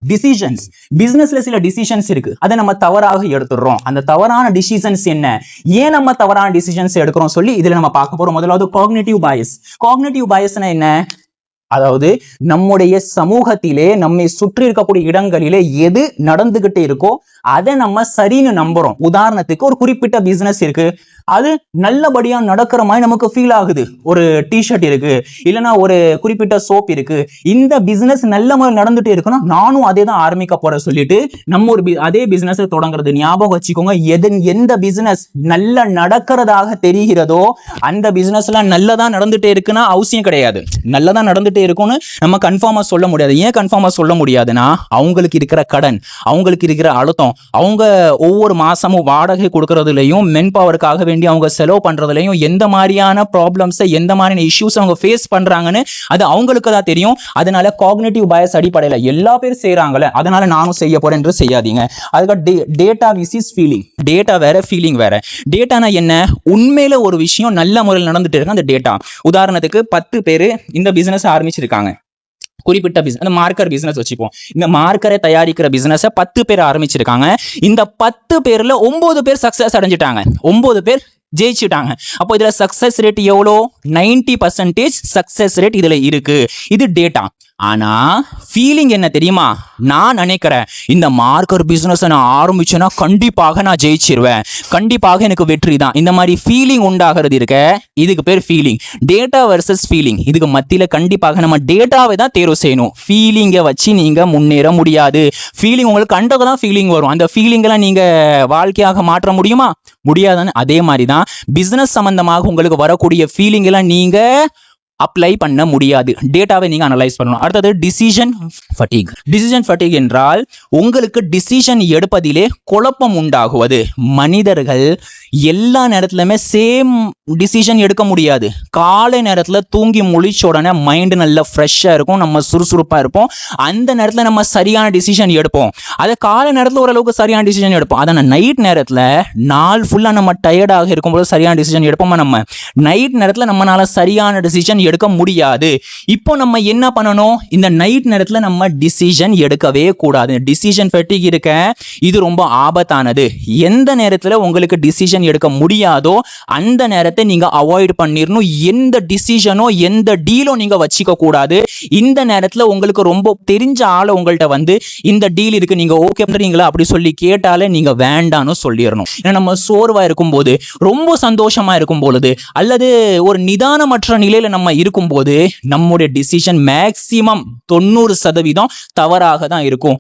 Decisions. பிசினஸ்ல சில decisions இருக்கு, அதை நம்ம தவறாக எடுத்துடுறோம். அந்த தவறான டிசிஷன்ஸ் என்ன, ஏன் நம்ம தவறான டிசிஷன்ஸ் எடுக்கிறோம் சொல்லி இதுல நம்ம பார்க்க போறோம். முதலாவது காக்னிட்டிவ் பயஸ். காக்னிட்டிவ் பயஸ்னா என்ன, அதாவது நம்முடைய சமூகத்திலே நம்மை சுற்றி இருக்கக்கூடிய இடங்களிலே எது நடந்துகிட்டு இருக்கோ அதை நம்ம சரின்னு நம்புறோம். உதாரணத்துக்கு ஒரு குறிப்பிட்ட பிசினஸ் இருக்கு, அது நல்லபடியா நடக்கிற மாதிரி நமக்கு ஃபீல் ஆகுது. ஒரு டிஷர்ட் இருக்கு, இல்லைன்னா ஒரு குறிப்பிட்ட சோப் இருக்கு, இந்த பிசினஸ் நல்ல மாதிரி நடந்துட்டு இருக்குன்னா நானும் அதே தான் ஆரம்பிக்க போறேன் சொல்லிட்டு நம்ம ஒரு அதே பிசினஸ் தொடங்குறது. ஞாபகம் வச்சுக்கோங்க, எந்த பிசினஸ் நல்ல நடக்கிறதாக தெரிகிறதோ அந்த பிசினஸ்ல நல்லதா நடந்துட்டே இருக்குன்னா அவசியம் கிடையாது. நல்லதா நடந்துட்டே இருக்கும்னு நம்ம கன்ஃபார்மா சொல்ல முடியாது. ஏன் கன்ஃபார்மா சொல்ல முடியாதுன்னா, அவங்களுக்கு இருக்கிற கடன், அவங்களுக்கு இருக்கிற அழுத்தம், அவங்க ஒவ்வொரு மாசமும் வாடகை கொடுக்கறதுலயும் மென் பவருக்காக வேண்டி அவங்க செலவு பண்றதுலயும் எந்த மாதிரியான ப்ராப்ளம்ஸ், எந்த மாதிரியான இஷ்யூஸ் அவங்க ஃபேஸ் பண்றாங்கன்னு அது அவங்களுக்கு தான் தெரியும். அதனால காக்னிட்டிவ் பயஸ் அடிப்படையில் எல்லா பேரும் செய்யறாங்கல்ல, அதனால நானும் செய்ய போறேன் என்று செய்யாதீங்க. அதுக்கு டேட்டா விசிஸ் ஃபீலிங். டேட்டா வேற, ஃபீலிங் வேற. டேட்டானா என்ன, உண்மையில ஒரு விஷயம் நல்ல முறையில் நடந்துட்டு இருக்கு அந்த டேட்டா. உதாரணத்துக்கு 10 பேர் இந்த பிசினஸ் ஆரம்பிச்சிருக்காங்க, குறிப்பிட்ட பிசினஸ், அந்த மார்க்கர் பிசினஸ் வச்சுப்போம். இந்த மார்க்கரை தயாரிக்கிற பிசினஸ் 10 பேர் ஆரம்பிச்சிருக்காங்க. இந்த 10 பேர்ல 9 பேர் சக்சஸ் அடைஞ்சிட்டாங்க, 9 பேர் ஜெயிச்சுட்டாங்க. அப்போ இதுல சக்சஸ் ரேட் எவ்வளோ, 90% சக்சஸ் ரேட் இதுல இருக்கு. இது டேட்டா. ஆனா ஃபீலிங் என்ன தெரியுமா, நான் நினைக்கிறேன் இந்த மார்க்கர் பிசினஸ் நான் ஆரம்பிச்சேன்னா கண்டிப்பாக நான் ஜெயிச்சிருவேன், கண்டிப்பாக எனக்கு வெற்றி தான். இந்த மாதிரி ஃபீலிங் உண்டாகிறது இருக்க, இதுக்கு பேர் ஃபீலிங். டேட்டா வர்சஸ் ஃபீலிங், இதுக்கு மத்தியில கண்டிப்பாக நம்ம டேட்டாவை தான் தேர்வு செய்யணும். ஃபீலிங்கை வச்சு நீங்க முன்னேற முடியாது. ஃபீலிங் உங்களுக்கு கண்டதான் ஃபீலிங் வரும், அந்த ஃபீலிங்கெல்லாம் நீங்க வாழ்க்கையாக மாற்ற முடியுமா, முடியாதுன்னு. அதே மாதிரி தான் பிசினஸ் சம்பந்தமாக உங்களுக்கு வரக்கூடிய ஃபீலிங் எல்லாம் நீங்க அப்ளை பண்ண முடியாது. டேட்டாவை நீங்க அனலைஸ் பண்ணணும். அடுத்தது டிசிஷன் ஃபட்டிக். டிசிஷன் ஃபட்டிக் என்றால் உங்களுக்கு டிசிஷன் எடுப்பதிலே குழப்பம் உண்டாகுவது. மனிதர்கள் எல்லா நேரத்திலுமே சேம் டிசிஷன் எடுக்க முடியாது. காலை நேரத்தில் தூங்கி முழிச்ச உடனே மைண்ட் நல்லா ஃப்ரெஷ்ஷாக இருக்கும், நம்ம சுறுசுறுப்பாக இருப்போம். அந்த நேரத்தில் நம்ம சரியான டிசிஷன் எடுப்போம். அதை காலை நேரத்தில் ஓரளவுக்கு சரியான டிசிஷன் எடுப்போம். அதை நைட் நேரத்தில் நாள் ஃபுல்லாக நம்ம டயர்டாக இருக்கும்போது சரியான டிசிஷன் எடுப்போமா, நம்ம நைட் நேரத்தில் நம்மளால சரியான டிசிஷன் எடுக்க முடியாது. இப்போ நம்ம என்ன பண்ணணும், இந்த நைட் நேரத்தில் நம்ம டிசிஷன் எடுக்கவே கூடாது. டிசிஷன் ஃபட்டிக் இருக்க, இது ரொம்ப ஆபத்தானது. எந்த நேரத்தில் உங்களுக்கு டிசிஷன் எடுக்க முடியாதோ அந்த நேரத்தை நீங்க அவாய்ட் பண்ணிரணும். எந்த டிசிஷனோ எந்த டீலோ நீங்க வச்சுக்க கூடாது. இந்த நேரத்தில் உங்களுக்கு ரொம்ப தெரிஞ்ச ஆளை உங்கள்கிட்ட வந்து இந்த டீல் இருக்கு, நீங்க ஓகே பண்றீங்களா அப்படி சொல்லி கேட்டாலே நீங்க வேண்டான்னு சொல்லிடணும். ஏன்னா நம்ம சோர்வா இருக்கும் போது, ரொம்ப சந்தோஷமா இருக்கும் பொழுது, அல்லது ஒரு நிதானமற்ற நிலையில நம்ம இருக்கும்போது நம்முடைய டிசிஷன் மேக்சிமம் 90% தவறாக தான் இருக்கும்.